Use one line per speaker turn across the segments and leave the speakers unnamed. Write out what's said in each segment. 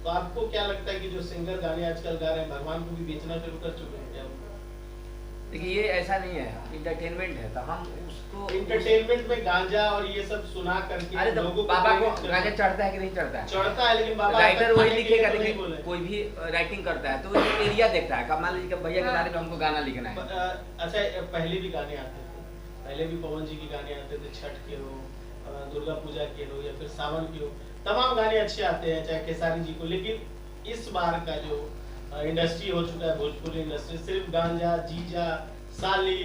तो आपको क्या लगता है कि जो सिंगर गाने आजकल गा रहे हैं भगवान को भी बेचना शुरू कर चुके हैं क्या?
देखिए ये ऐसा नहीं है, इंटरटेनमेंट है तो हम उसको
इंटरटेनमेंट में गांजा और ये सब सुना करके
अरे तो
लोगों
बाबा को
प्रेरित कर-
गांजा चढ़ता है कि नहीं चढ़ता है?
चढ़ता है, लेकिन बाबा
राइटर
आज तक
वही
खाने के लिए
लिखेगा।
तो नहीं
देखिए
बोले।
कोई भी राइटिंग करता है तो वो एरिया देखता है, मान लीजिए कि भैया के बारे में हमको गाना लिखना है।
अच्छा, पहले भी गाने आते थे, पहले भी पवन जी के गाने आते थे, छठ के हो, दुर्गा पूजा के हो या फिर सावन के हो, तमाम गाने अच्छे आते हैं, चाहे खेसारी जी को। लेकिन इस बार का जो इंडस्ट्री हो चुका है, भोजपुरी इंडस्ट्री, सिर्फ गांजा, जीजा, साली,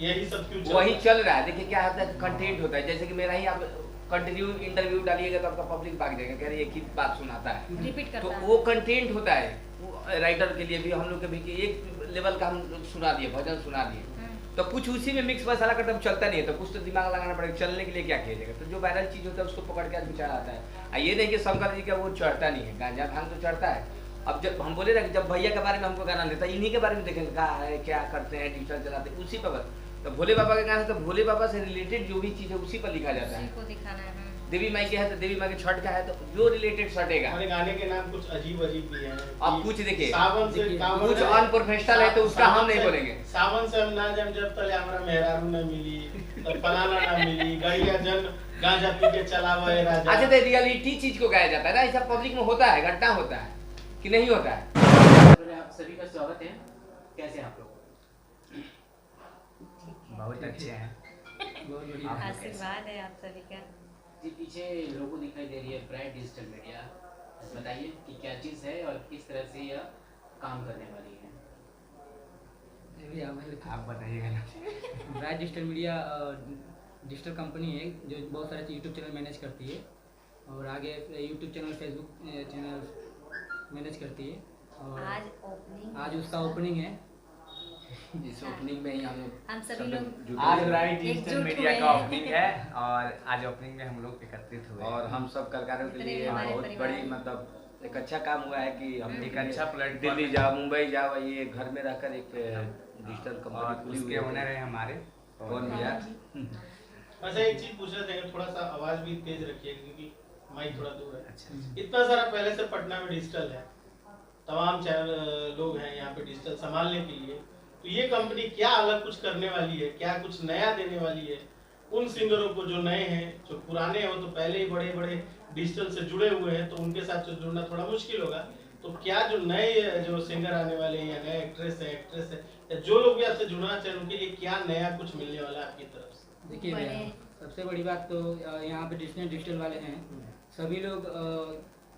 यही सब क्यों चल
वही
रहा है?
चल रहा है। देखिए क्या होता है, कंटेंट होता है। जैसे कि मेरा ही आप कंटिन्यू इंटरव्यू डालिएगा तो आपका पब्लिक भाग जाएगा, कह रहे एक ही बात सुनाता है,
रिपीट
तो
करता है।
वो कंटेंट होता है। वो राइटर के लिए भी, हम लोग के भी, कि एक लेवल का हम लोग सुना दिए, भजन सुना दिए, तो कुछ उसी में मिक्स मसाला करता चलता नहीं है, तो कुछ तो दिमाग लगाना पड़ेगा। चलने के लिए क्या किया जाएगा? तो जो वायरल चीज होता है उसको पकड़ के आदमी चढ़ा आता है। ये देखिए शंकर जी का वो चढ़ता नहीं है, गांजा भांग तो चढ़ता है। अब जब हम बोले ना कि जब भैया के बारे में हमको गाना लेता है, इन्हीं के बारे में देखेंगे कहा है, क्या करते हैं, डिजिटल चलाते हैं, उसी पर बस। तो भोले बाबा का गाना, तो भोले बाबा से रिलेटेड जो भी चीज है उसी पर लिखा जाता
उसी
है।
को दिखाना है।
देवी माई के है तो देवी माई के, छठ का है तो जो रिलेटेड सटेगा।
हमारे गाने के नाम कुछ अजीब अजीब भी हैं।
आप कुछ देखिए,
सावन से कांवड़
कुछ
है,
अनप्रोफेशनल है तो उसका हम नहीं बोलेंगे।
सावन से हम ना जब तले हमरा मेहरारू न मिली, तो फलाना ना मिली, गड़िया जन गांजा पी के चला हुआ राजा।
अच्छा, तो रियलिटी चीज को गाया जाता है ना, ऐसा पब्लिक में होता है, घटना होता है कि नहीं होता है।
आप सभी का स्वागत है। कैसे हैं आप लोग?
बहुत अच्छे हैं,
बहुत बढ़िया।
आशीर्वाद है आप सभी का।
जी, पीछे लोगो दिखाई दे रही है ब्राइट डिजिटल मीडिया। बताइए कि क्या चीज़ है और किस तरह से यह काम करने वाली है।
आप बताइएगा ना।
Bright digital media digital company है जो बहुत सारे यूट्यूब चैनल मैनेज करती है, और आगे YouTube channel, Facebook channel manage करती है। और आज उसका ओपनिंग है।
इस ओपनिंग में ही
हम सभी लोग
आज
ब्राइट
एकजुट
डिजिटल
हुए
मीडिया
हैं।
का ओपनिंग है, और आज ओपनिंग में हम लोग एकत्रित हुए
और हम सब कलाकारों के
जितने भी
लिए
हमारे
बहुत
परिवार
बड़ी,
हैं।
मतलब एक अच्छा काम हुआ है कि हम
एक अच्छा प्लेटफॉर्म
दिल्ली
है।
जाओ, मुंबई जाओ, ये घर में रहकर एक डिजिटल
और
कंपनी खुली
उसके
हुई
ओनर है हमारे
कौन भैया?
अच्छा, एक चीज पूछना चाहेंगे, थोड़ा सा आवाज भी तेज रखिए क्योंकि माइक थोड़ा दूर है।
अच्छा।
इतना सारा पहले से पटना में डिजिटल है, तमाम चैनल लोग हैं यहाँ पे डिजिटल संभालने के लिए, तो ये कंपनी क्या अलग कुछ करने वाली है, क्या कुछ नया देने वाली है उन सिंगरों को जो नए हैं? जो पुराने हो तो पहले ही बड़े बड़े डिजिटल से जुड़े हुए हैं, तो उनके साथ तो जुड़ना थोड़ा मुश्किल होगा। तो क्या जो नए जो सिंगर आने वाले हैं, या नए एक्ट्रेस है, या जो लोग भी आपसे जुड़ना चाहें, उनके लिए क्या नया कुछ मिलने वाला है आपकी तरफ से?
देखिए भैया, सबसे बड़ी बात तो यहाँ पे डिजिटल वाले हैं, सभी लोग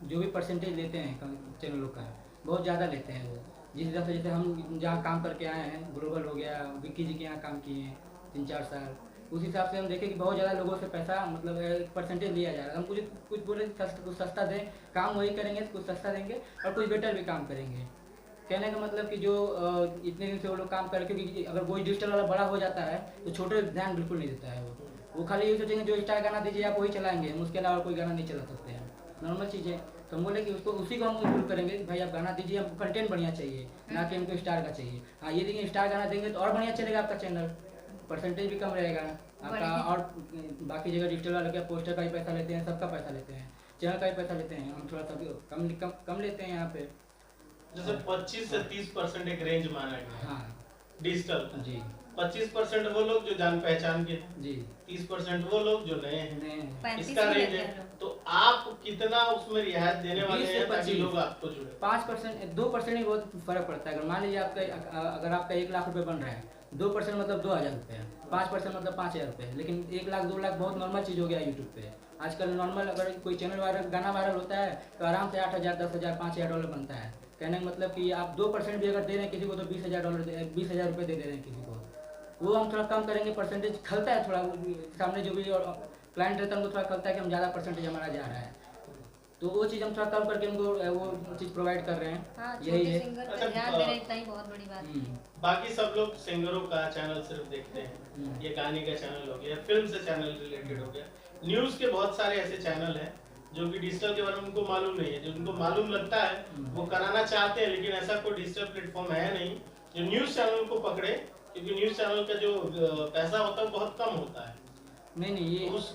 जो भी परसेंटेज लेते हैं चैनलों का बहुत ज़्यादा लेते हैं। वो जिस हिसाब से, जैसे हम जहाँ काम करके आए हैं, ग्लोबल हो गया, विक्की जी के यहाँ काम किए हैं 3-4 साल, उस हिसाब से हम देखें कि बहुत ज़्यादा लोगों से पैसा, मतलब परसेंटेज लिया जा रहा है। हम कुछ बोले कुछ सस्ता दें, काम वही करेंगे, कुछ सस्ता देंगे और कुछ बेटर भी काम करेंगे। कहने का मतलब कि जो इतने दिन से वो लोग काम करके, क्योंकि अगर कोई डिजिटल वाला बड़ा हो जाता है तो छोटे ध्यान बिल्कुल नहीं देता है। वो खाली ये सोचेंगे जो स्टार गाना दीजिए आप वही चलाएंगे, हम उसके अलावा कोई गाना नहीं चला सकते हैं, नॉर्मल चीज़ है। तो हम बोले कि उसको, उसी को हम इम्प्रूव करेंगे कि भाई आप गाना दीजिए, हमको कंटेंट बढ़िया चाहिए, ना कि हमको स्टार का चाहिए। हाँ, ये देखिए स्टार गाना देंगे तो और बढ़िया चलेगा आपका चैनल, परसेंटेज भी कम रहेगा आपका। और बाकी जगह डिजिटल वाले क्या पोस्टर का ही पैसा लेते हैं, सबका पैसा लेते हैं, चैनल का ही पैसा लेते हैं, हम थोड़ा सा कम लेते हैं यहाँ पे।
जैसे 25 से 30% एक रेंज माना गया
हाँ
डिजिटल,
जी
25% वो लोग जो जान पहचान के,
जी
30% वो लोग जो नए हैं,
नहीं
35
इसका
में
रेंज
लगे
है।
हैं लोग।
तो आप कितना उसमें रियायत देने वाले
20 से
हैं ताकि
25
लोग आपको जुड़े?
5%, 2% ही बहुत फर्क पड़ता है। अगर मान लीजिए आपका, अगर आपका 1 लाख रुपए बन रहा है, 2% मतलब 2,000 रुपये है, 5% मतलब 5,000 रुपये है। लेकिन 1 लाख 2 लाख बहुत नॉर्मल चीज़ हो गया यूट्यूब पे। आजकल नॉर्मल अगर कोई चैनल वायरल, गाना वायरल होता है तो आराम से 8,000, 10,000, $5,000 बनता है। कहने का मतलब कि आप 2% भी अगर दे रहे हैं किसी को तो $20,000, 20,000 रुपये दे रहे हैं किसी को। वो हम थोड़ा कम करेंगे, परसेंटेज खलता है थोड़ा, सामने जो भी क्लाइंट रहता है उनको थोड़ा खलता है कि हम ज़्यादा परसेंटेज हमारा जा रहा है, तो वो चीज़ हम थोड़ा कम करके उनको वो चीज़ प्रोवाइड कर रहे हैं।
हाँ,
यही
छोटे
है।
सिंगर
अच्छा,
पे ध्यान दे रहे हैं, इतना ही बहुत बड़ी बात है।
बाकी सब लोग सिंगरों का चैनल सिर्फ देखते हैं, ये गाने का चैनल हो गया, फिल्म से चैनल रिलेटेड हो गया, न्यूज़ के बहुत सारे ऐसे चैनल हैं जो कि डिजिटल के बारे में उनको मालूम नहीं है। जो उनको मालूम लगता है वो कराना चाहते हैं, लेकिन ऐसा कोई डिजिटल प्लेटफॉर्म है नहीं जो न्यूज़ चैनल को पकड़े, क्योंकि न्यूज़ चैनल का जो पैसा होता है बहुत कम होता है।
नहीं ये
उस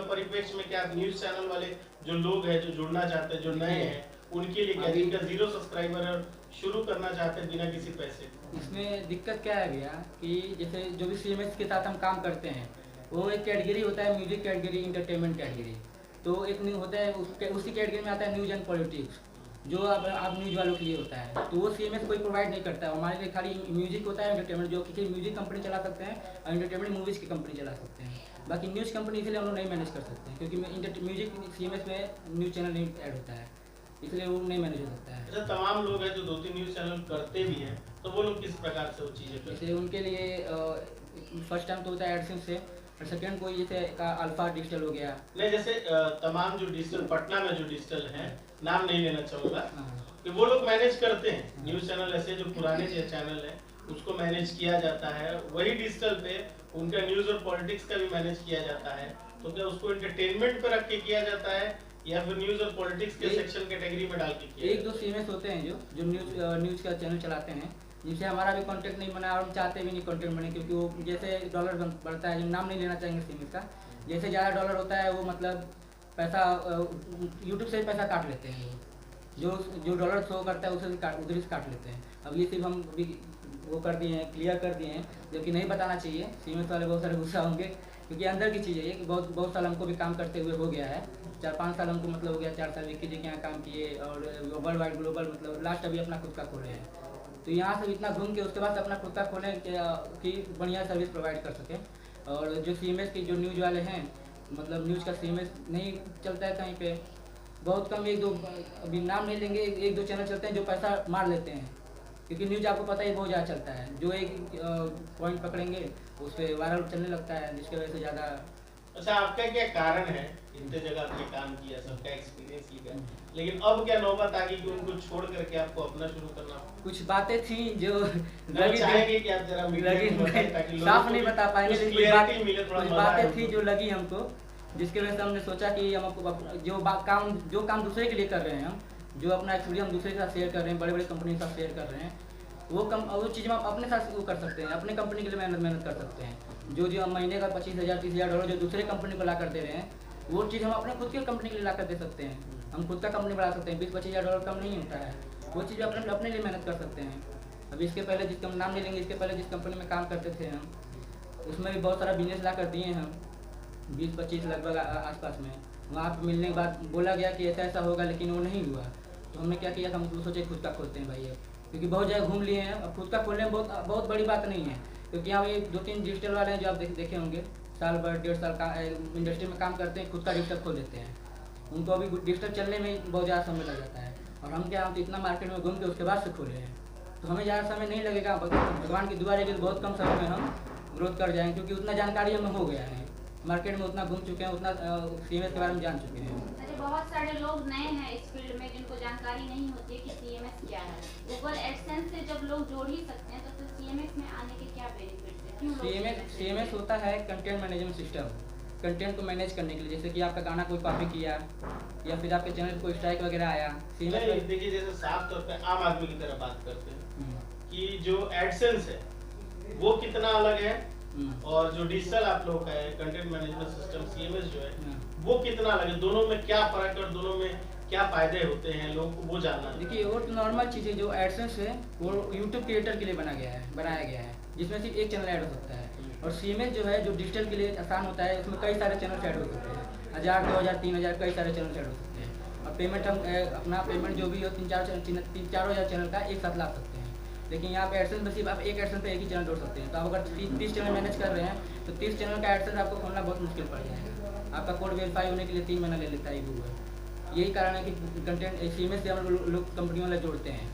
परिप्रेक्ष्य में क्या न्यूज़ चैनल वाले जो लोग हैं जो जुड़ना चाहते हैं, जो नए हैं, उनके लिए क्या, जिनका 0 सब्सक्राइबर है शुरू करना चाहते हैं बिना किसी पैसे?
इसमें दिक्कत क्या है भैया कि जैसे जो भी सीएमएस के साथ हम काम करते हैं वो एक कैटेगरी होता है, म्यूजिक कैटेगरी, इंटरटेनमेंट कैटेगरी। तो एक न्यू होता है उसी कैटेगरी में आता है न्यूज एंड पॉलिटिक्स, जो अब न्यूज वालों के लिए होता है। तो वो सीएमएस कोई प्रोवाइड नहीं करता है, हमारे लिए खाली म्यूजिक होता है, एंटरटेनमेंट जो किसी म्यूजिक कंपनी चला सकते हैं और एंटरटेनमेंट मूवीज़ की कंपनी चला सकते हैं। बाकी न्यूज़ कंपनी इसलिए हम लोग नहीं मैनेज कर सकते हैं क्योंकि म्यूजिक सीएमएस में न्यूज़ चैनल नहीं ऐड होता है, इसलिए वो नहीं मैनेज हो सकता है।
अच्छा, तमाम लोग हैं जो 2-3 न्यूज चैनल करते भी हैं, तो वो लोग किस प्रकार से वो चीजें करते हैं?
जैसे उनके लिए फर्स्ट टाइम तो होता है एडसेंस से, और सेकंड कोई जैसे अल्फा डिजिटल हो गया।
नहीं, जैसे तमाम जो डिजिटल पटना में जो डिजिटल हैं, नाम नहीं लेना चाहूँगा,
हाँ।
कि वो लोग मैनेज करते हैं न्यूज चैनल, ऐसे जो पुराने जो चैनल है उसको मैनेज किया जाता है, वही डिजिटल पे उनका न्यूज और पॉलिटिक्स का भी मैनेज किया जाता है। तो क्या उसको एंटरटेनमेंट पे रख के किया जाता है या फिर न्यूज और पॉलिटिक्स के सेक्शन कैटेगरी में डाल के किया
एक दो सीएमएस होते हैं जो न्यूज़ का चैनल चलाते हैं, जिनसे हमारा भी कांटेक्ट नहीं बना और हम चाहते भी नहीं कांटेक्ट बने, क्योंकि वो जैसे डॉलर बढ़ता है, जो नाम नहीं लेना चाहेंगे सीएमएस का, जैसे ज़्यादा डॉलर होता है वो मतलब पैसा यूट्यूब से पैसा काट लेते हैं। जो डॉलर शो करता है उसे उधर से काट लेते हैं। अब ये सिर्फ हम भी वो कर दिए हैं, क्लियर कर दिए हैं, जबकि नहीं बताना चाहिए। सीएमएस वाले बहुत सारे गुस्सा होंगे क्योंकि अंदर की चीज़ है ये कि बहुत साल हमको भी काम करते हुए हो गया है, 4-5 साल हमको मतलब हो गया, 4 साल विक्की जी के यहाँ काम किए और वर्ल्ड वाइड ग्लोबल मतलब लास्ट अभी अपना खुद का खोले हैं। तो यहाँ से इतना घूम के उसके बाद अपना खुद का खोलें कि बढ़िया सर्विस प्रोवाइड कर सकें। और जो सीएमएस के जो न्यूज़ वाले हैं, मतलब न्यूज़ का सीएमएस नहीं चलता है कहीं पे, बहुत कम, एक दो, अभी नाम नहीं लेंगे, एक दो चैनल चलते हैं जो पैसा मार लेते हैं, क्योंकि न्यूज़ आपको पता ही बहुत ज़्यादा चलता है। जो एक पॉइंट पकड़ेंगे उस पर वायरल चलने लगता है, जिसकी वजह से ज़्यादा।
अच्छा, आपका क्या कारण है, इतने जगह आपने काम किया, सबका एक्सपीरियंस लिखा, लेकिन अब क्या नौबत आ गई कि उनको छोड़ करके आपको अपना शुरू करना?
कुछ बातें थी जो
लगी, चाहेंगे कि आप जरा मीडिया में बताएं ताकि लोगों
साफ
को
नहीं
भी
बता पाएंगे,
कुछ
लेकिन
clarity मिले, थोड़ा
कुछ
मजा आए
बातें थी
उनको।
जो लगी हमको, जिसकी वजह से हमने सोचा कि हम आपको जो काम दूसरे के लिए कर रहे हैं, हम जो अपना एक्सपीरियंस हम दूसरे के साथ शेयर कर रहे हैं, बड़े बड़े कंपनी के साथ शेयर कर रहे हैं, वो चीज़ हम अपने साथ वो कर सकते हैं, अपने कंपनी के लिए मेहनत कर सकते हैं। जो हम महीने का 25,000 30,000 डॉलर जो दूसरे कंपनी को ला कर दे रहे हैं, वो चीज़ हम अपने खुद की कंपनी के लिए ला कर दे सकते हैं। हम खुद का कंपनी बढ़ा सकते हैं, 20-25,000 डॉलर कम नहीं होता है, वो चीज़ अपने लिए मेहनत कर सकते हैं। अभी इसके पहले जिसका नाम नहीं लेंगे, इसके पहले जिस कंपनी में काम करते थे हम, उसमें भी बहुत सारा बिजनेस ला कर दिए हैं हम, 20-25 लगभग आसपास में। वहाँ पर मिलने के बाद बोला गया कि ऐसा होगा, लेकिन वो नहीं हुआ। तो हमने क्या किया, हम सोचे खुद का खोलते हैं भाई, क्योंकि बहुत जगह घूम लिए हैं, अब खुद का खोलने में बहुत बड़ी बात नहीं है, क्योंकि यहाँ ये 2-3 डिजिटल वाले हैं जो आप देखे होंगे, साल भर 1.5 साल का इंडस्ट्री में काम करते हैं, खुद का डिजिटल खोल देते हैं। उनको अभी डिजिटल चलने में बहुत ज़्यादा समय लग जाता है, और हम क्या, हम तो इतना मार्केट में घूम के उसके बाद से खोले हैं, तो हमें ज़्यादा समय नहीं लगेगा। भगवान की दुआ रहेगी तो बहुत कम समय में हम ग्रोथ कर जाएंगे, क्योंकि उतना जानकारी हमें हो गया है, मार्केट में उतना घूम चुके हैं, उतना सीएमएस के बारे में जान चुके हैं।
अरे बहुत सारे लोग नए हैं इस फील्ड में जिनको जानकारी नहीं होती है कि सीएमएस क्या है। गूगल एडसेंस से जब लोग जोड़ ही सकते हैं, तो फिर सीएमएस में आने के क्या बेनिफिट्स हैं? क्यों लोग
सीएमएस होता है कंटेंट मैनेजमेंट सिस्टम, कंटेंट को मैनेज करने के लिए। जैसे कि आपका गाना कोई कॉपी किया या फिर आपके चैनल को स्ट्राइक वगैरह आया, सीएमएस
नहीं, देखिए, जैसे साफ तौर पे आम आदमी की तरह बात करते हैं कि जो एडसेंस है वो कितना अलग है, और जो डिजिटल आप लोग का है कंटेंट मैनेजमेंट सिस्टम सीएमएस जो है वो कितना अलग है, दोनों में क्या फर्क है और दोनों में क्या फायदे होते हैं, लोगों को वो जानना है।
देखिए, वो नॉर्मल चीज़ है। जो एडसेंस है वो यूट्यूब क्रिएटर के लिए बनाया गया है, जिसमें सिर्फ एक चैनल ऐड हो सकता है। और सीएमएस जो है, जो डिजिटल के लिए आसान होता है, उसमें कई सारे चैनल ऐड हो सकते हैं, 1000, 2000, 3000 कई सारे चैनल ऐड हो सकते हैं। और पेमेंट हम अपना पेमेंट जो भी हो 3-4 हज़ार चैनल का एक साथ ला सकते हैं। लेकिन यहाँ पे एडसेंस में सिर्फ आप एक एडसेंस पे एक ही चैनल जोड़ सकते हैं। तो आप अगर 30 चैनल मैनेज कर रहे हैं तो 30 चैनल का एडसेंस आपको खोलना बहुत मुश्किल पड़ जाएगा। आपका कोड वेरीफाई होने के लिए 3 महीना ले लेता है गूगल। यही कारण है कि कंटेंट सीएमएस से हम लोग कंपनी वाले जोड़ते हैं,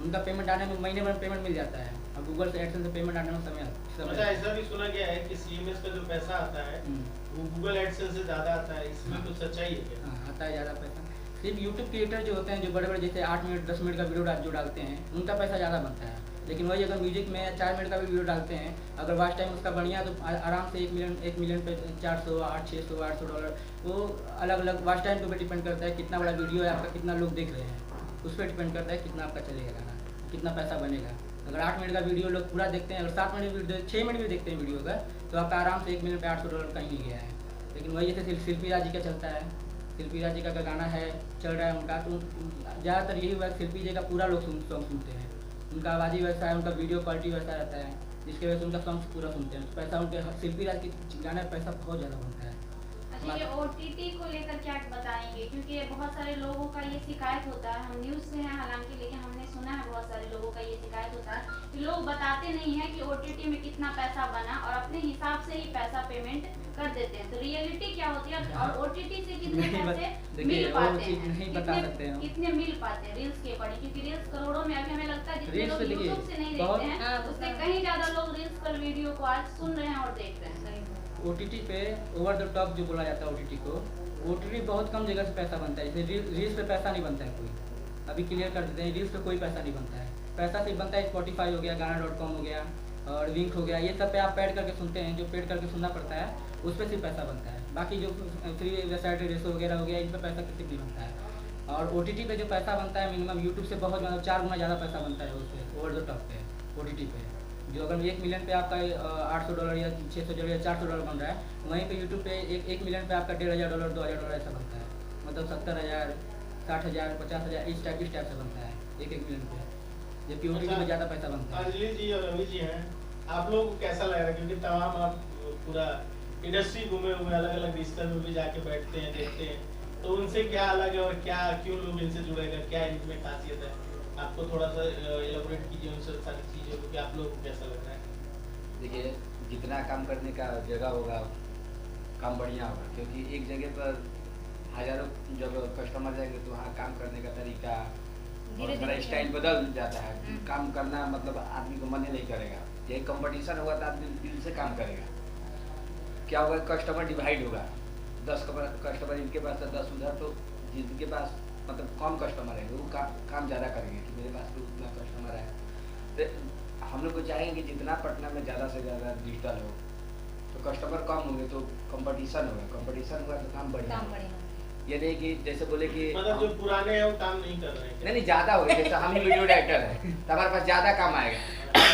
उनका पेमेंट आने में महीने भर पेमेंट मिल जाता है, और गूगल से एडसेंस से पेमेंट आने में समय।
अच्छा, ऐसा भी सुना गया है कि सीएमएस का जो पैसा आता है वो गूगल एडसेंस से ज्यादा आता है, इसमें कुछ सच्चाई है क्या?
हाँ, आता है ज़्यादा पैसा। सिर्फ यूट्यूब क्रिएटर जो होते हैं, जो बड़े जैसे 8 मिनट 10 मिनट का वीडियो जो डालते हैं, उनका पैसा ज़्यादा बनता है। लेकिन वही अगर म्यूजिक में 4 मिनट का भी वीडियो डालते हैं, अगर वॉच टाइम उसका बढ़िया, तो आराम से 1 मिलियन पे 400, 600, 800 डॉलर, वो अलग अलग वॉच टाइम पे डिपेंड करता है, कितना बड़ा वीडियो है आपका, कितना लोग देख रहे हैं, उस पर डिपेंड करता है कितना आपका चलेगा गाना, कितना पैसा बनेगा। अगर 8 मिनट का वीडियो लोग पूरा देखते हैं, अगर 7 मिनट वीडियो 6 मिनट भी देखते हैं वीडियो का, तो आपका आराम से 1 मिनट पे 800 डॉलर कहीं नहीं गया है। लेकिन वही जैसे शिल्पी राज जी का चलता है, शिल्पी राज जी का गाना है चल रहा है उनका, तो ज़्यादातर यही हुआ शिल्पी जी का पूरा लोग सॉन्ग सुनते हैं। उनका आवाज़ ही वैसा है, उनका वीडियो क्वालिटी वैसा रहता है, जिसकी वजह से उनका सॉन्ग पूरा सुनते हैं। पैसा उनके शिल्पी राज की गाने में पैसा बहुत ज़्यादा बनता है।
अच्छा, ये OTT को लेकर क्या बताएंगे, क्योंकि बहुत सारे लोगों का ये शिकायत होता है, हम न्यूज़ से हैं हालांकि, लेकिन हमने सुना है बहुत सारे लोगों का ये शिकायत होता है कि लोग बताते नहीं है कि OTT में कितना पैसा बना और अपने हिसाब से ही पैसा पेमेंट कर देते हैं। तो रियलिटी क्या होती है और OTT से कितने पैसे मिल पाते हैं, कितने मिल पाते हैं रील्स के अकॉर्डिंग, क्योंकि रील्स करोड़ों में, अभी हमें लगता है जितने लोग यूट्यूब से नहीं देखते हैं उससे कहीं ज्यादा लोग रील्स पर वीडियो को आज सुन रहे हैं और देख रहे हैं।
OTT पे ओवर द टॉप जो बोला जाता है OTT को, OTT बहुत कम जगह से पैसा बनता है। जैसे रील्स पे पैसा नहीं बनता है कोई, अभी क्लियर कर देते हैं, रील्स पे कोई पैसा नहीं बनता है। पैसा सिर्फ बनता है Spotify हो गया, गाना.com हो गया और विंक हो गया, ये सब पे आप पेड करके सुनते हैं, जो पेड करके सुनना पड़ता है उस पर सिर्फ पैसा बनता है। बाकी जो फ्री वेबसाइट रेसो वगैरह हो गया, इन पर पैसा किसी नहीं बनता है। और OTT पे जो पैसा बनता है मिनिमम यूट्यूब से बहुत मतलब 4 गुना ज़्यादा पैसा बनता है उस पर ओवर द टॉप पे OTT पे। जो अगर 1 मिलियन पे आपका $800 या $600 या $400 बन रहा है, वहीं पे यूट्यूब पे 1 मिलियन पे आपका $1,500 $2,000 ऐसा बनता है। मतलब 70,000 60,000 50,000 इस टाइप से बनता है 1 मिलियन पे, जबकि OTT में ज़्यादा पैसा बनता है।
अंजलि जी और रवि जी हैं, आप लोगों को कैसा लग रहा है, क्योंकि तमाम आप पूरा इंडस्ट्री घूमे हुए, अलग अलग डिजिटल में भी जाके बैठते हैं, देखते हैं, तो उनसे क्या अलग है और क्या क्यों लोग इनसे जुड़ेगा, क्या इनमें खासियत है, आपको थोड़ा सा एलाबोरेट कीजिए उनसे सारी चीज़ों को कि आप लोगों को कैसा लग रहा है।
देखिए, जितना काम करने का जगह होगा काम बढ़िया होगा, क्योंकि एक जगह पर हजारों जब कस्टमर जाएंगे तो वहाँ काम करने का तरीका और थोड़ा स्टाइल बदल जाता है। काम करना मतलब आदमी को मन ही नहीं करेगा। यही कंपटीशन होगा तो आदमी दिल से काम करेगा। क्या होगा, कस्टमर डिवाइड होगा, 10 कस्टमर इनके पास है 10 उधर, तो जिनके पास मतलब कम कस्टमर है वो काम ज़्यादा करेंगे कि मेरे पास भी उतना कस्टमर है। तो हम लोग को चाहेंगे कि जितना पटना में ज़्यादा से ज़्यादा डिजिटल हो तो कस्टमर कम होंगे तो कंपटीशन होगा, कंपटीशन होगा तो काम बढ़िया होगा। ये नहीं कि जैसे बोले कि
मतलब जो पुराने हैं वो काम नहीं कर रहे हैं।
नहीं ज़्यादा हो गया, जैसे हम ही वीडियो डायरेक्टर है तो हमारे पास ज़्यादा काम आएगा।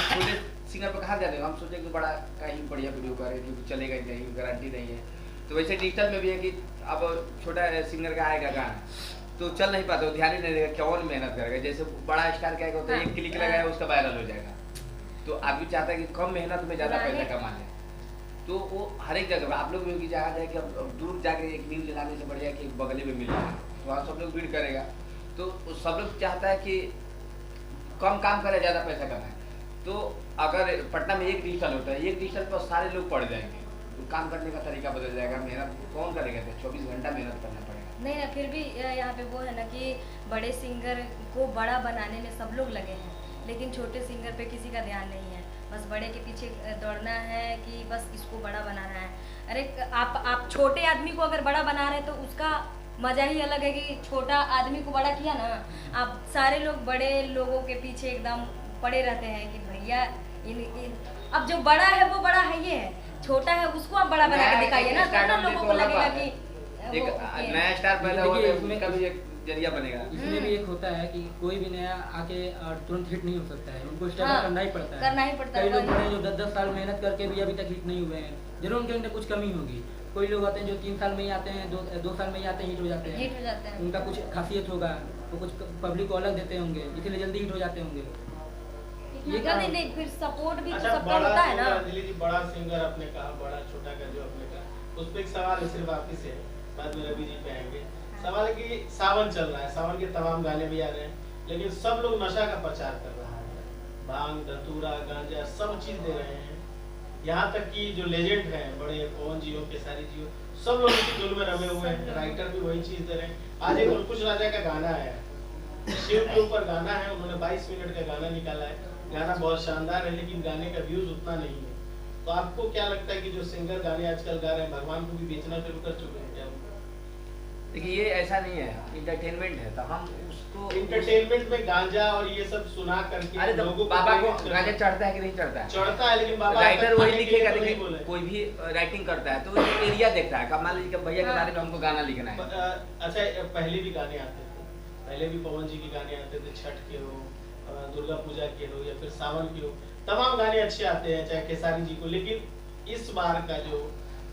छोटे सिंगर पर कहाँ जाते हैं, हम सोचे कि बड़ा कहीं बढ़िया वीडियो करें क्योंकि चलेगा ही नहीं, गारंटी नहीं है। तो वैसे डिजिटल में भी है कि अब छोटा सिंगर का आएगा गाना तो चल नहीं पाता, ध्यान ही नहीं देगा, कौन मेहनत करेगा। जैसे बड़ा स्टार क्या होता है, एक क्लिक लगाया उसका वायरल हो जाएगा। तो आदमी चाहता है कि कम मेहनत में ज़्यादा पैसा कमा ले, तो वो हर एक जगह आप लोग भी जहाँ जाए कि अब दूर जाके एक न्यूज लाने से बढ़िया कि बगले में मिल जाए, वहाँ सब लोग भीड़ करेगा। तो सब लोग चाहता है कि कम काम करे ज़्यादा पैसा कमाए। तो अगर पटना में एक डिजिटल होता है, एक डिजिटल पर सारे लोग पड़ जाएंगे तो काम करने का तरीका बदल जाएगा। मेहनत कौन करेगा, 24 घंटा मेहनत करना पड़ेगा।
नहीं ना, फिर भी यहाँ पे वो है ना कि बड़े सिंगर को बड़ा बनाने में सब लोग लगे हैं, लेकिन छोटे सिंगर पे किसी का ध्यान नहीं है। बस बड़े के पीछे दौड़ना है कि बस इसको बड़ा बनाना है। अरे आप छोटे आदमी को अगर बड़ा बना रहे हैं तो उसका मज़ा ही अलग है कि छोटा आदमी को बड़ा किया ना। आप सारे लोग बड़े लोगों के पीछे एकदम पड़े रहते हैं कि भैया अब जो बड़ा है वो बड़ा है, ये है छोटा है उसको आप बड़ा बना के दिखाइए ना, तो लोगों को लगेगा कि
एक नया स्टार पैदा हुआ है, उसका भी एक जरिया बनेगा।
इसमें भी एक होता है कि कोई भी नया आके तुरंत हिट नहीं हो सकता है, उनको स्ट्रगल करना ही पड़ता है। कई लोग हैं जो 10-10 साल मेहनत करके भी अभी तक हिट नहीं हुए हैं, जरूर उनके अंदर कुछ कमी होगी। कोई लोग आते हैं जो 3 साल में ही आते हैं, 2 साल में ही आते हैं, हिट हो जाते हैं। उनका कुछ खासियत होगा, वो कुछ पब्लिक को अलग देते होंगे, इसीलिए जल्दी हिट हो जाते होंगे।
ये नहीं फिर सपोर्ट भी
अच्छा,
सबका होता है ना।
अंजलि जी, बड़ा सिंगर आपने कहा, बड़ा छोटा का जो आपने कहा, उस पर एक सवाल सिर्फ आपकी से है, बाद में रवि जी पे आएंगे। सवाल है कि सावन चल रहा है, सावन के तमाम गाने भी आ रहे हैं, लेकिन सब लोग नशा का प्रचार कर रहा है, भांग धतूरा गांजा सब चीज दे रहे हैं। यहाँ तक कि जो लेजेंड हैं बड़े पवन जी हो, केसारी जी हो, सब लोग इसी धुन में रमे हुए हैं, राइटर भी वही चीज दे रहे हैं। आज एक अंकुश राजा का गाना है, शिव के ऊपर गाना है, उन्होंने 22 मिनट का गाना निकाला है। गाना बहुत शानदार है, लेकिन गाने का व्यूज उतना नहीं है। तो आपको क्या लगता है कि जो सिंगर गाने आजकल गा रहे हैं, भगवान को भी बेचना शुरू कर चुके हैं क्या?
देखिए, ये ऐसा नहीं है, इंटरटेनमेंट है, तो हम उसको
इंटरटेनमेंट में गांजा और ये सब सुना करके
अरे तो
लोगों
बाबा को
प्रेरित
गांजा
करना।
चढ़ता है कि नहीं चढ़ता है?
चढ़ता है, लेकिन बाबा
राइटर वही लिखेगा।
तो नहीं
देखिए,
बोले।
कोई भी राइटिंग करता है तो वो एरिया देखता है। मान लीजिए कि भैया के बारे में हमको गाना लिखना है।
अच्छा, पहले भी गाने आते थे, पहले भी पवन जी के गाने आते थे, छठ के हो, दुर्गा पूजा के हो या फिर सावन के हो, तमाम गाने अच्छे आते हैं, चाहे केसारी जी को। लेकिन इस बार का जो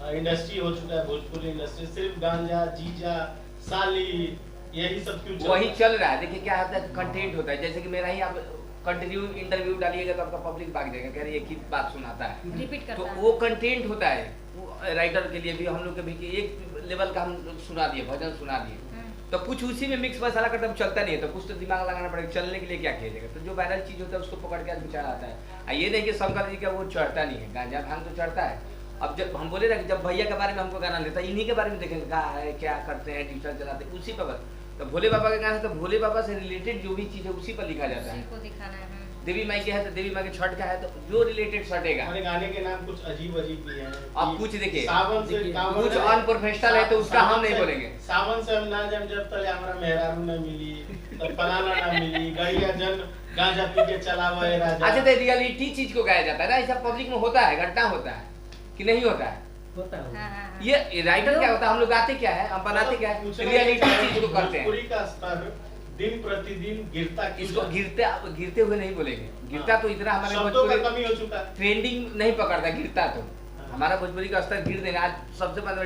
इंडस्ट्री हो चुका है, भोजपुरी इंडस्ट्री, सिर्फ गांजा जीजा साली, यही सब क्यों चल
वही
रहा है?
चल रहा है। देखिए क्या होता है, कंटेंट होता है। जैसे कि मेरा ही आप कंटिन्यू इंटरव्यू डालिएगा तो आपका पब्लिक भाग जाएगा, कह रही एक ही बात सुनाता है।
रिपीट
तो
करता है।
वो कंटेंट होता है। राइटर के लिए भी हम लोग के भी कि एक लेवल का हम सुना दिए, भजन सुना दिए, तो कुछ उसी में मिक्स मसाला करते चलता नहीं है, तो कुछ तो दिमाग लगाना पड़ेगा। चलने के लिए क्या किया जाएगा? तो जो वायरल चीज होता है उसको पकड़ के आज बेचारा आता है। ये नहीं कि शंकर जी का वो चढ़ता नहीं है, गांजा भांग तो चढ़ता है। अब जब हम बोले ना कि जब भैया के बारे में हमको गाना लेता है, इन्हीं के बारे में देखेंगे कहा है, क्या करते हैं, डिजिटल चलाते हैं, उसी पर। तो भोले बाबा का गाना है तो भोले बाबा से रिलेटेड जो भी चीज है उसी पर लिखा जाता है।
उसी को दिखाना है।
देवी माई के है तो देवी माई के छठ का है तो जो रिलेटेड सटेगा।
हमारे गाने के नाम कुछ अजीब अजीब भी हैं।
आप कुछ देखिए,
सावन से काम
कुछ अनप्रोफेशनल है तो उसका हम नहीं बोलेंगे।
सावन से हम ना जब तले हमारा मेहरारू ना मिली, तब फलाना ना मिली, गड़िया जन गांजा पी के चला हुआ है राजा।
अच्छा, तो रियलिटी चीज को गाया जाता है ना, ऐसा पब्लिक में होता है, घटना होता है कि नहीं होता है?
होता है।
हाँ, हाँ, हाँ।
ये राइटर क्या होता है, हम लोग गाते क्या है, हम बनाते क्या है, रियलिटी चीज को करते हैं।
भोजपुरी का स्तर दिन प्रतिदिन गिरता क्यों
इसको
जा रहा है?
गिरते हुए नहीं बोलेंगे। गिरता तो इतना हमारे
शब्दों का
भोजपुरी
कमी हो चुका है।
ट्रेंडिंग नहीं पकड़ता, गिरता तो हमारा भोजपुरी का स्तर गिर देगा। आज सबसे पहले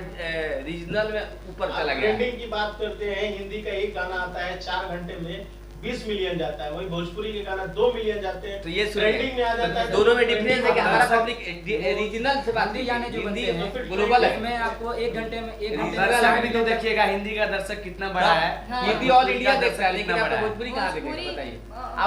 रीजनल में ऊपर चला गया है।
ट्रेंडिंग की बात करते हैं, हिंदी का एक गाना आता है 4 घंटे में 20 मिलियन जाता है, वही भोजपुरी के गाना 2 मिलियन जाते हैं।
तो ये
ट्रेंडिंग में आ जाता है।
दोनों में डिफरेंस है कि हमारा
दर्शक-
पब्लिक रीजनल से बात
हिंदी गाने जो
हिंदी
बनते हैं,
ग्लोबल है।
इसमें आपको एक घंटे में
दर्शक भी तो देखिएगा, हिंदी का दर्शक कितना बड़ा है।
हाँ।
हिंदी ऑल इंडिया देखता है, लेकिन
कितना
आपका
बड़ा है।
भोजपुरी कहाँ देखेगा
भोजपुरी,
बताइए?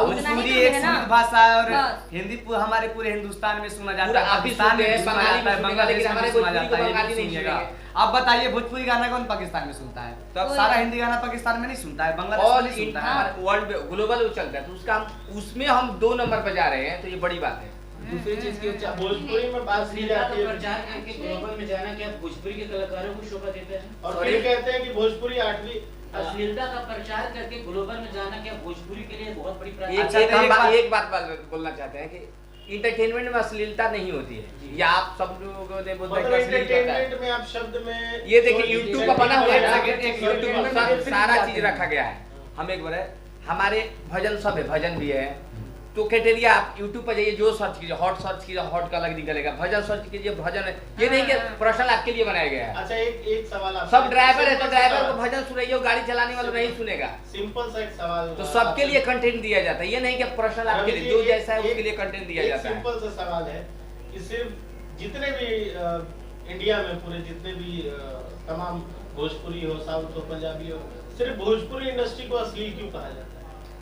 उतना ही
भोजपुरी
कम
एक
है ना।
शुद्ध भाषा है और
बस।
हिंदी हमारे पूरे हिंदुस्तान में सुना जाता
पूरा
है,
आप भी
पाकिस्तान
सुनते
में
हैं,
भी सुना
बंगाली
जाता है,
में सुनेंगे,
बांग्लादेश
लेकिन
में
हमारे
भी सुना
भोजपुरी को
जाता है, ये
बंगाली
भी
नहीं
सुनिएगा।
सुनेंगे।
आप बताइए भोजपुरी गाना कौन पाकिस्तान में सुनता है? तो अब
कोई
सारा
नहीं।
हिंदी गाना पाकिस्तान में नहीं सुनता है, बांग्लादेश में
ऑल
नहीं सुनता है।
इंडिया वर्ल्ड में ग्लोबल चलता है, तो उसका हम उसमें हम 2 नंबर पर जा रहे हैं, तो ये बड़ी बात है।
दूसरी चीज की
अच्छा, भोजपुरी में बात की जाती है
प्रचार करके ग्लोबल में जाना क्या भोजपुरी के कलाकारों को शोभा देता है?
और फिर कहते हैं कि भोजपुरी 8वीं
अश्लीलता का प्रचार करके ग्लोबल में जाना क्या भोजपुरी के लिए बहुत बड़ी
एक
अच्छा,
एक
तो
हम
एक बात-
एक बात बोलना चाहते हैं कि इंटरटेनमेंट में अश्लीलता नहीं होती है। या आप सब लोगों ने बोलते हैं
मतलब
कि अश्लील होता है।
एंटरटेनमेंट में आप शब्द में
ये देखिए YouTube का बना हुआ है ना,
एक
YouTube में सारा चीज रखा गया है। हम एक बोले हमारे भजन सब है, भजन भी है। तो क्राइटेरिया आप YouTube पर जाइए, जो सर्च कीजिए, हॉट सर्च कीजिए, हॉट का अलग निकलेगा, भजन सर्च कीजिए, भजन है। ये नहीं कि पर्सनल आपके लिए बनाया गया है।
अच्छा, एक सवाल आपसे।
सब ड्राइवर है तो
सिंपल सा
ड्राइवर
सवाल।
को भजन सुनाइए, गाड़ी चलाने वाला नहीं सुनेगा।
सिंपल सा एक सवाल।
तो सबके लिए कंटेंट दिया जाता है, ये नहीं कि पर्सनल आपके लिए, जो जैसा है उसके लिए कंटेंट दिया जाता है।
सिंपल सा सवाल है कि सिर्फ जितने भी इंडिया में पूरे जितने भी तमाम भोजपुरी हो, साउथ हो, पंजाबी हो, सिर्फ भोजपुरी इंडस्ट्री को अश्लील क्यों कहा जाता है?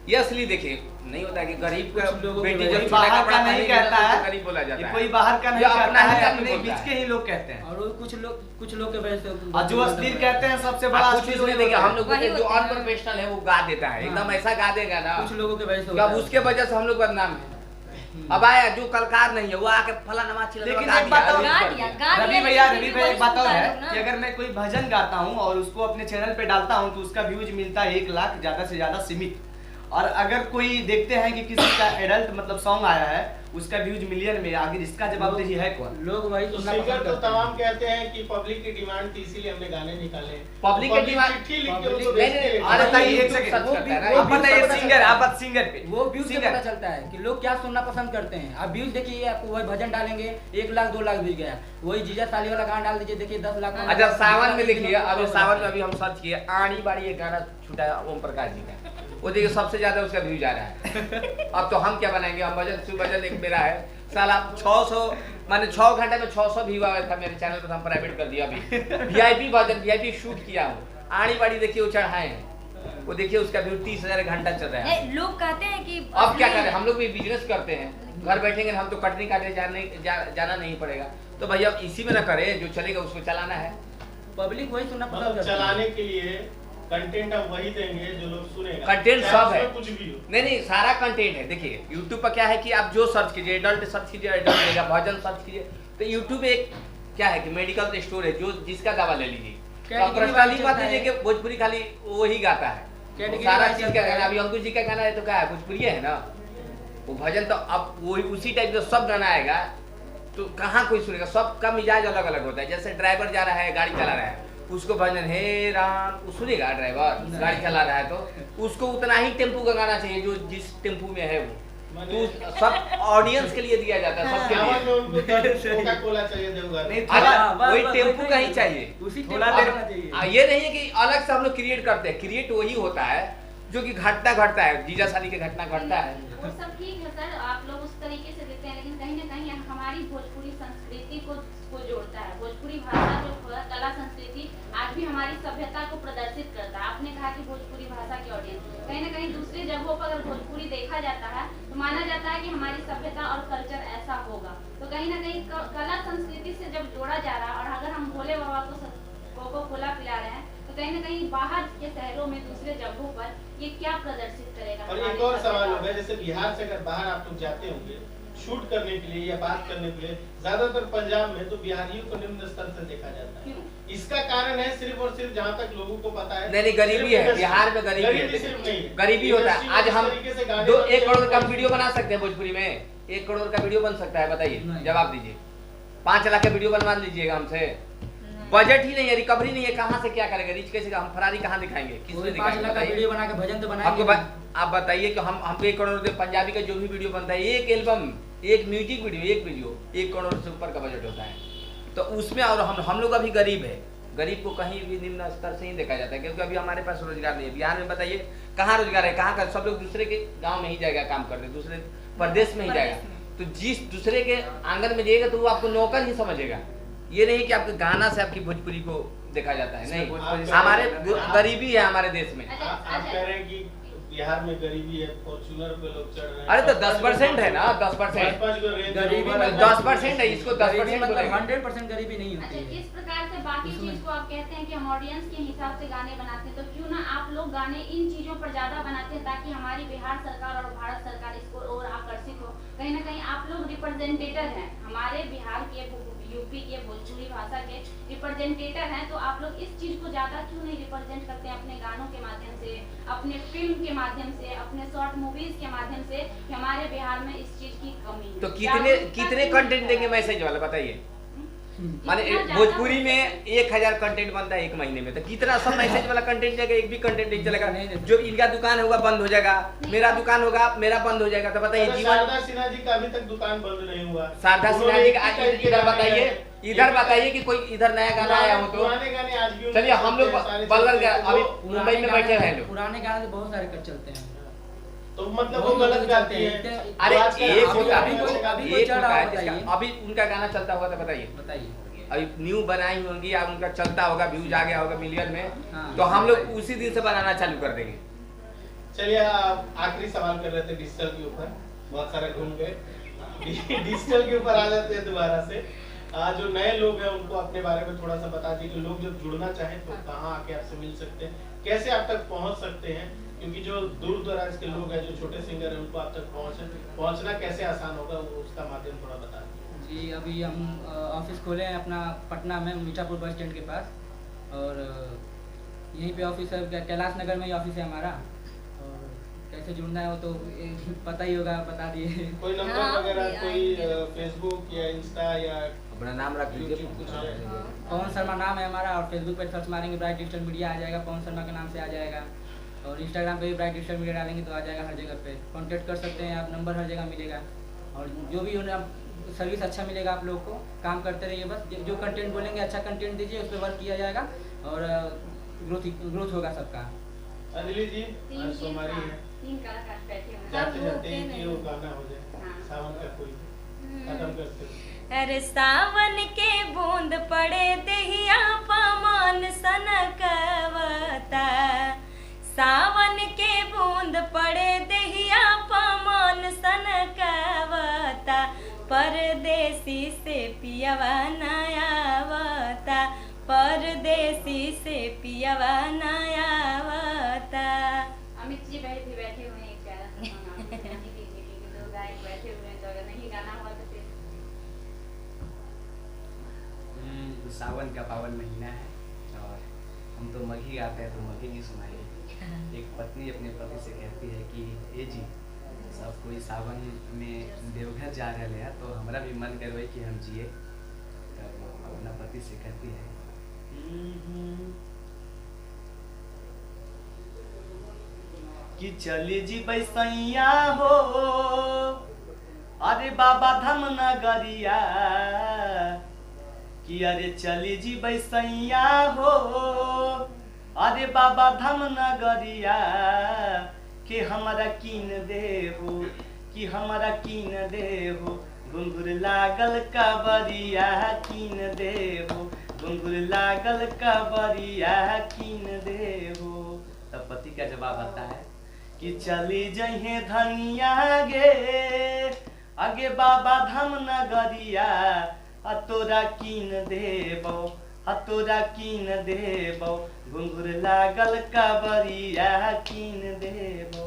ये असली देखिए नहीं होता है कि गरीब का
कुछ लोगों
बेटी
को
जब
कोई
छोटा
बाहर
कपड़ा
का नहीं
पहनेगा
कहता
तो उसको
है,
गरीब बोला जाता
ये
है।
कोई बाहर का नहीं
ये
कहता
अपना ही
है,
आदमी
अपने
बोलता
बीच
है।
के ही लोग कहते हैं।
और वो कुछ लोग के वजह से
और जो अश्लील कहते हैं सबसे बड़ा
कुछ
अश्लील
इसमें
वही
देखिए
होता
हम
है।
लोग
वही
जो
होता है।
अनप्रोफेशनल है वो गा देता है, एकदम
हाँ।
ऐसा गा देगा ना
कुछ लोगों के वजह से
कि
होता
अब
है।
उसके वजह से हम लोग बदनाम है। अब आया जो कलकार नहीं है वो आके फला नमाज चिल्ला
लेकिन
गा
एक बात
दिया,
और-
गा
कर
दिया,
दिया।
गा
रवि
दिया,
भैया
लेकिन
एक बात और
सुनता
है
लोग ना।
कि अगर मैं कोई भजन गाता हूँ और उसको अपने चैनल पे डालता हूँ तो उसका व्यूज मिलता है 1 लाख, ज्यादा से ज्यादा सीमित। और अगर कोई देखते हैं कि किसी का एडल्ट मतलब सॉन्ग आया है, उसका व्यूज मिलियन में, आगे इसका जवाबदेही है कौन?
लोग वही
तो
सुनना
सिंगर
पसंद
तो
करते हैं।
तमाम कहते हैं कि पब्लिक की डिमांड थी इसीलिए हमने गाने निकाले।
पब्लिक की डिमांड-
चिट्ठी लिख के
पब्लिक-
उनको
नहीं,
भेजते
नहीं,
हैं।
अरे
बताइए एक
YouTube
सेकंड,
सर्च
वो
करता है ना,
भी-
आप बताइए सिंगर, आप बात सिंगर पे।
वो व्यूज से
सिंगर।
पता चलता है कि लोग क्या सुनना पसंद करते हैं। अब व्यूज देखिए, आपको वही भजन डालेंगे 1 लाख 2 लाख व्यूज गया, वही जीजा साली वाला गाना डाल दीजिए, देखिए 10 लाख।
अच्छा सावन में देखिए, अभी सावन में अभी हम सर्च किए आड़ी बाड़ी एक गाना छूटा है ओम प्रकाश जी का, वो देखिए सबसे ज्यादा उसका व्यूज आ रहा है। अब तो हम क्या बनाएंगे, हम भजन शिव भजन एक मेरा है साला 600 माने 6 घंटे में 600 व्यू आया था मेरे चैनल पर, हम प्राइवेट कर दिया अभी। वीआईपी भजन वीआईपी शूट किया हूँ, आड़ी बाड़ी देखिए वो चढ़ाए हैं, वो देखिए उसका व्यू 30,000 घंटा चल रहा है।
नहीं, लोग कहते हैं कि
अब क्या करें, हम लोग भी बिजनेस करते हैं, घर बैठेंगे हम तो कटनी काटने जाना नहीं पड़ेगा, तो भैया इसी में ना करें, जो चलेगा उसको चलाना है।
पब्लिक वही सुनना पसंद
मतलब
करती है।
चलाने के लिए कंटेंट आप वही देंगे जो लोग सुनेगा।
कंटेंट
चाहे
सब
उसमें
है।
कुछ भी हो।
नहीं सारा कंटेंट है। देखिए YouTube पर क्या है कि आप जो सर्च कीजिए, एडल्ट सर्च कीजिए एडल्ट मिलेगा, भजन सर्च कीजिए, तो YouTube एक क्या है कि मेडिकल स्टोर है, जो जिसका दवा ले लीजिए। तो आप
कैटेगरी
पर्सनली
वाइज
बात
चलता
लीजिए
है।
कि भोजपुरी खाली वही गाता है,
कैटेगरी
सारा
वाइज
चीज का
चलता
गाना।
है।
अभी अंकुश जी का गाना है तो क्या है, भोजपुरी है ना, वो भजन तो अब वही उसी टाइप का सब गाना आएगा, तो कहाँ कोई सुनेगा। सबका मिजाज अलग अलग होता है। जैसे ड्राइवर जा रहा है, गाड़ी चला रहा है, उसको भजन हे राम वो सुनेगा ड्राइवर, गाड़ी चला रहा है तो उसको उतना ही टेम्पू का गाना चाहिए जो जिस टेम्पू में है वो। तो सब ऑडियंस के लिए दिया जाता है, सबके
सावन में
लिए।
उनको कोका कोला चाहिए देवघर
नहीं,
में।
अरे वही टेम्पू का ही चाहिए।
उसी
थोड़ा
टेम्पो
देर-
का चाहिए।
ये नहीं है कि अलग से हम लोग क्रिएट करते हैं, क्रिएट वही होता है जो कि घटता है, जीजा शादी के घटना घटता है।
वो सब ठीक है सर, आप लोग उस तरीके से देते हैं, लेकिन कहीं ना कहीं हमारी भोजपुरी संस्कृति को जोड़ता है। भोजपुरी भाषा जो कला संस्कृति आज भी हमारी सभ्यता को प्रदर्शित करता है। आपने कहा कि भोजपुरी भाषा की ऑडियंस, कहीं ना कहीं दूसरी जगहों पर अगर भोजपुरी देखा जाता है तो माना जाता है कि हमारी सभ्यता और कल्चर ऐसा होगा। तो कहीं ना कहीं कला संस्कृति से जब जोड़ा जा रहा है, और अगर हम भोले बाबा को कोको कोला पिला रहे हैं, तो कहीं ना कहीं बाहर के शहरों में दूसरे जगहों पर ये क्या प्रदर्शित करेगा?
और एक और सवाल होगा, जैसे बिहार से अगर बाहर आप लोग जाते होंगे शूट करने के लिए या बात करने के लिए, ज्यादातर पंजाब में तो बिहारियों को निम्न स्तर से देखा जाता है।
क्यों?
इसका कारण है सिर्फ और सिर्फ, जहाँ तक लोगों को पता है,
नहीं गरीबी है, बिहार में गरीबी है,
सिर्फ नहीं है,
गरीबी होता है। आज हम
तरीके से गाने
1 करोड़ का
बनते हैं।
वीडियो बना सकते हैं भोजपुरी में, 1 करोड़ का वीडियो बन सकता है, बताइए,
नहीं।
जवाब दीजिए। 5 लाख का वीडियो बनवा लीजिएगा हमसे, बजट ही नहीं है, रिकवरी नहीं है, कहाँ से क्या करेंगे, रीच कैसे, हम फरारी कहाँ दिखाएंगे, किसमें
वही 5
दिखाएंगे
लाख का
बताइए?
वीडियो बना के भजन तो बनाएंगे
आपको
नहीं।
आप बताइए कि हमको 1 करोड़ रुपए, पंजाबी का जो भी वीडियो बनता है, एक एल्बम, एक म्यूजिक वीडियो, एक वीडियो 1 करोड़ से ऊपर का बजट होता है। तो उसमें और हम लोग अभी गरीब है, गरीब को कहीं भी निम्न स्तर से ही देखा जाता है, क्योंकि अभी हमारे पास रोजगार नहीं है। बिहार में बताइए कहाँ रोजगार है, कहाँ का, सब लोग दूसरे के गाँव में ही जाएगा काम करने, दूसरे प्रदेश में ही जाएगा। तो जिस दूसरे के आंगन में जाएगा तो वो आपको नौकर ही समझेगा। ये नहीं कि आपके गाना से आपकी भोजपुरी को देखा जाता है, नहीं, हमारे गरीबी है हमारे देश में।
आप कह रहे हैं कि बिहार में गरीबी है, फॉर्च्यूनर पे लोग चढ़ रहे हैं।
अरे तो 10% है ना, 10%,
5 को रेंज
गरीबी
रोवर है।
10% है, इसको 10%
गरीबी मतलब
बोलेंगे।
100% गरीबी नहीं
अच्छा,
होती है।
इस प्रकार से बाकी
उसमें-
चीज को आप कहते हैं कि हम ऑडियंस के हिसाब से गाने बनाते हैं, तो क्यों ना आप लोग गाने इन चीजों पर ज्यादा बनाते हैं, ताकि हमारी बिहार सरकार और भारत सरकार इसको और आकर्षित हो। कहीं ना कहीं आप लोग रिप्रेजेंटेटर हैं, हमारे बिहार के, यूपी के भोजपुरी भाषा के रिप्रेजेंटेटर हैं, तो आप लोग इस चीज को ज्यादा क्यों नहीं रिप्रेजेंट करते हैं अपने गानों के माध्यम से, अपने फिल्म के माध्यम से, अपने शॉर्ट मूवीज के माध्यम से, कि हमारे बिहार में इस चीज की कमी है।
तो कितने कंटेंट देंगे मैसेज वाला, बताइए। माने भोजपुरी में 1000 कंटेंट बनता है 1 महीने में, तो कितना सब मैसेज वाला कंटेंट जाएगा, एक भी कंटेंट नहीं चलेगा। जो इनका दुकान होगा बंद हो जाएगा, मेरा दुकान होगा मेरा बंद हो जाएगा, तो बताइए
अरे
जीवन।
शारदा सिन्हा जी का अभी तक दुकान बंद नहीं हुआ।
शारदा सिन्हा जी का
उन्होंने
इधर बताइए, इधर बताइए कि कोई इधर नया गाना आया हो तो।
पुराने गाने आज भी
चलिए हम लोग बलगल गए, अभी मुंबई में बैठे हैं लोग।
पुराने गाने तो बहुत सारे कट चलते हैं।
तो मतलब वो गलत गाती है।
अरे
आजकल
एक
अभी
होता
अभी कोई-
है,
अभी कोई
एक
चल
होता
रहा
है
होता
जिसका
है।
अभी उनका गाना चलता होगा तो बताइए,
बताइए।
अभी न्यू बनाई होंगी या उनका चलता होगा, व्यूज आ गया होगा मिलियन में,
हाँ।
तो हम लोग उसी दिन से बनाना चालू कर देंगे।
चलिए आप आखिरी सवाल कर रहे थे डिजिटल के ऊपर, बहुत सारे घूम गए। डिजिटल के ऊपर आ जाते हैं दोबारा से। जो नए लोग हैं उनको अपने बारे में थोड़ा सा बता दीजिए कि लोग जब जुड़ना चाहें तो कहाँ आके आपसे मिल सकते हैं, कैसे आप तक पहुँच सकते हैं, क्योंकि जो दूर दराज के लोग हैं, जो छोटे सिंगर हैं, उनको आप तक पहुँचना कैसे आसान होगा, वो उसका माध्यम थोड़ा बता दीजिए।
जी अभी हम ऑफिस खोले हैं अपना पटना में, मीठापुर बस स्टैंड के पास, और यहीं पे ऑफिस है, कैलाश नगर में ही ऑफिस है हमारा। और कैसे जुड़ना है वो तो पता ही होगा, बता दिए।
कोई नंबर
हाँ,
वगैरह,
भी
कोई
आएंगे।
फेसबुक या इंस्टा या
अपना नाम रख लीजिए।
YouTube कुछ है?
पवन शर्मा नाम है हमारा, और फेसबुक पे सर्च मारेंगे ब्राइट डिजिटल मीडिया आ जाएगा, पवन शर्मा के नाम से आ जाएगा। और इंस्टाग्राम पे भी ब्राइट डिजिटल मीडिया डालेंगे तो आ जाएगा हर जगह पे, कांटेक्ट कर सकते हैं आप, नंबर हर जगह मिलेगा। और जो भी उन्हें सर्विस अच्छा मिलेगा आप लोग को, काम करते रहिए बस, जो कंटेंट बोलेंगे अच्छा कंटेंट दीजिए, उस पर वर्क किया जाएगा और ग्रोथ होगा सबका।
अंजलि जी आज सोमवारी है,
तीन कलाकार बैठे हुए हैं।
जाते
वो
जाते
के
एक
नहीं।
ये वो गाना हो जाए
हाँ।
सावन का कोई, खत्म करते हैं।
अरे सावन के बूंद पड़े देहिया पमान सनकवता, सावन के बूंद पड़े देहिया पमान सनकवता, परदेसी से पियवा नयावता, परदेसी से पियवा नयावता।
अमित जी बैठे हुए हैं एक प्यारा सा गाना गाने के लिए, क्योंकि दो गायक बैठे हुए हैं, तो अगर नहीं गाना हुआ तो फिर
सावन का पावन महीना है और हम तो मघी गाते हैं, तो मघी नहीं सुनाइए। एक पत्नी अपने पति से कहती है कि ए जी सब कोई सावन में देवघर जा रहे हैं, तो हमारा भी मन करवाई कि हम जिए। तो अपना पति से कहती है कि चली जी बैसैया हो अरे बाबा धाम नगरिया कि अरे चली जी बैसैया हो अरे बाबा धाम नगरिया के हमारा कीन दे हो कि हमारा कीन दे हो घुंघुर लागल कबरिया कीन दे हो घुंघुर लागल कबरिया कीन दे हो। तब पति का जवाब आता है कि चली जहे धनिया गे आगे बाबा धाम नगरिया आ तोरा कीन देबो आ तोरा कीन देबो घुंघुर लागल कबरिया कीन देबो।